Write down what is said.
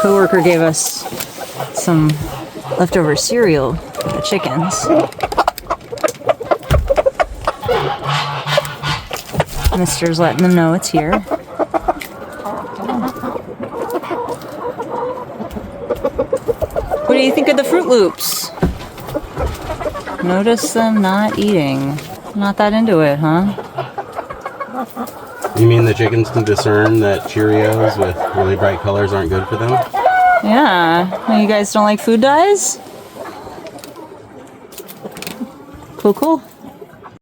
Coworker gave us some leftover cereal for the chickens. Mister's letting them know it's here. What do you think of the Fruit Loops? Notice them not eating. Not that into it, huh? You mean the chickens can discern that Cheerios with really bright colors aren't good for them? Yeah. You guys don't like food dyes? Cool, cool.